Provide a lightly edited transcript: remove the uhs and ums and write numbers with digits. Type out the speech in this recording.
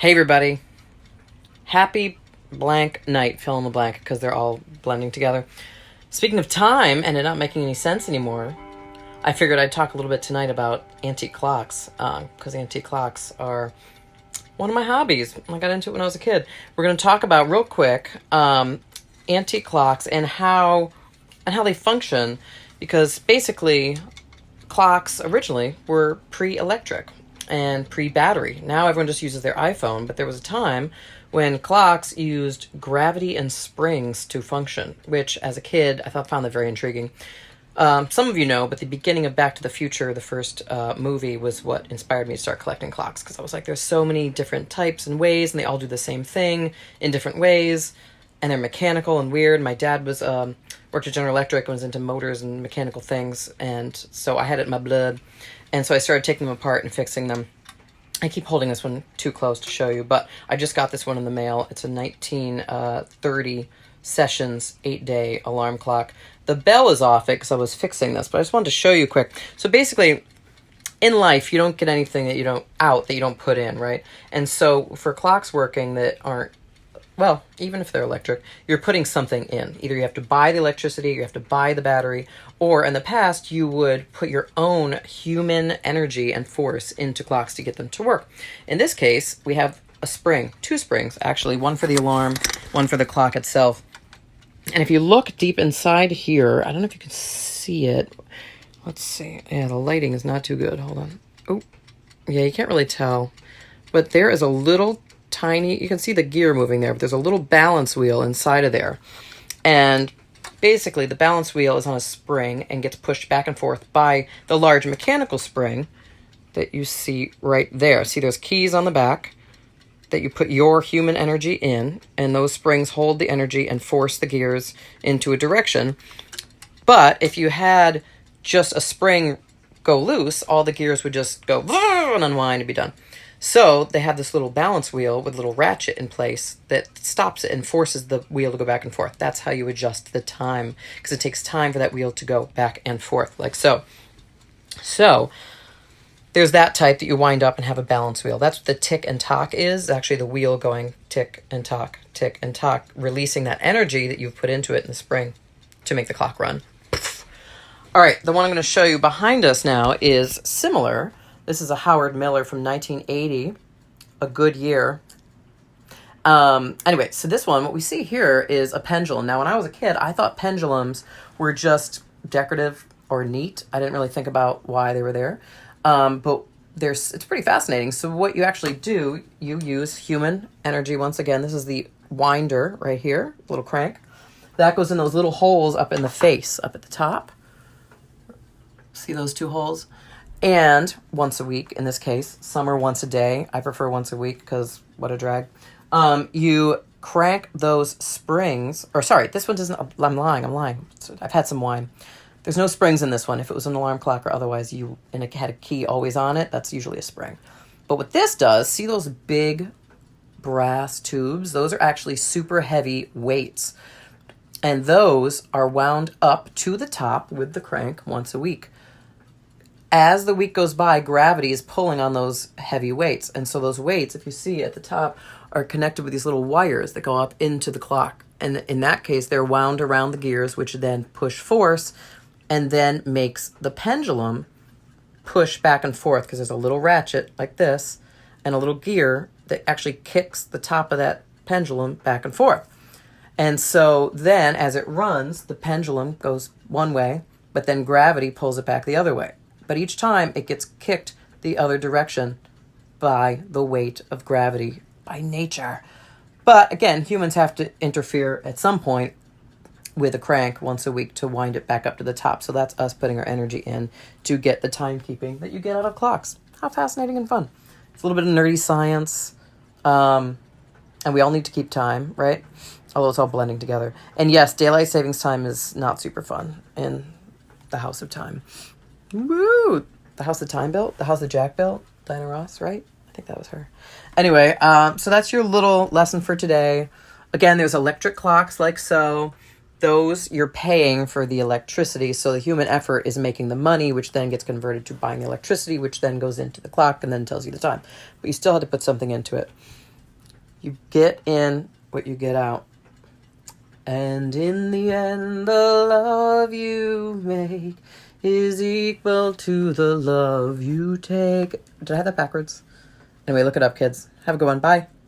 Hey everybody. Happy blank night, fill in the blank, because they're all blending together. Speaking of time and it not making any sense anymore, I figured I'd talk a little bit tonight about antique clocks, because antique clocks are one of my hobbies. I got into it when I was a kid. We're going to talk about real quick antique clocks and how they function, because basically clocks originally were pre-electric and pre-battery. Now everyone just uses their iPhone, but there was a time when clocks used gravity and springs to function, which as a kid I found that very intriguing. Some of you know, but the beginning of Back to the Future, the first movie, was what inspired me to start collecting clocks, because I was like, there's so many different types and ways, and they all do the same thing in different ways, and they're mechanical and weird. My dad was worked at General Electric and was into motors and mechanical things, and so I had it in my blood, and so I started taking them apart and fixing them. I keep holding this one too close to show you, but I just got this one in the mail. It's a 1930 Sessions 8-day alarm clock. The bell is off it because I was fixing this, but I just wanted to show you quick. So basically, in life, you don't get anything that you don't put in, right? And so for clocks working that aren't, well, even if they're electric, you're putting something in. Either you have to buy the electricity, you have to buy the battery, or in the past, you would put your own human energy and force into clocks to get them to work. In this case, we have a spring, two springs, actually, one for the alarm, one for the clock itself. And if you look deep inside here, I don't know if you can see it. Let's see. Yeah, the lighting is not too good. Hold on. Oh, yeah, you can't really tell. But there is a little tiny, you can see the gear moving there, but there's a little balance wheel inside of there. And basically the balance wheel is on a spring and gets pushed back and forth by the large mechanical spring that you see right there. See, there's keys on the back that you put your human energy in, and those springs hold the energy and force the gears into a direction. But if you had just a spring go loose, all the gears would just go and unwind and be done. So they have this little balance wheel with a little ratchet in place that stops it and forces the wheel to go back and forth. That's how you adjust the time, because it takes time for that wheel to go back and forth, like so. So there's that type that you wind up and have a balance wheel. That's what the tick and tock is, actually the wheel going tick and tock, releasing that energy that you've put into it in the spring to make the clock run. All right, the one I'm going to show you behind us now is similar. This is a Howard Miller from 1980, a good year. Anyway, so this one, what we see here is a pendulum. Now, when I was a kid, I thought pendulums were just decorative or neat. I didn't really think about why they were there. But it's pretty fascinating. So what you actually do, you use human energy. Once again, this is the winder right here, little crank. That goes in those little holes up in the face, up at the top. See those two holes? And once a week, in this case, some are once a day. I prefer once a week because what a drag. You crank those springs, or sorry, this one doesn't, I'm lying. I've had some wine. There's no springs in this one. If it was an alarm clock or otherwise and it had a key always on it, that's usually a spring. But what this does, see those big brass tubes? Those are actually super heavy weights. And those are wound up to the top with the crank once a week. As the week goes by, gravity is pulling on those heavy weights. And so those weights, if you see at the top, are connected with these little wires that go up into the clock. And in that case, they're wound around the gears, which then push force and then makes the pendulum push back and forth, because there's a little ratchet like this and a little gear that actually kicks the top of that pendulum back and forth. And so then as it runs, the pendulum goes one way, but then gravity pulls it back the other way. But each time it gets kicked the other direction by the weight of gravity, by nature. But again, humans have to interfere at some point with a crank once a week to wind it back up to the top. So that's us putting our energy in to get the timekeeping that you get out of clocks. How fascinating and fun. It's a little bit of nerdy science. And we all need to keep time, right? Although it's all blending together. And yes, daylight savings time is not super fun in the House of Time. Woo! The house that Time built? The house that Jack built? Diana Ross, right? I think that was her. Anyway, so that's your little lesson for today. Again, there's electric clocks like so. Those you're paying for the electricity. So the human effort is making the money, which then gets converted to buying the electricity, which then goes into the clock and then tells you the time. But you still had to put something into it. You get in what you get out. And in the end, the love you make is equal to the love you take. Did I have that backwards? Anyway, look it up, kids. Have a good one. Bye.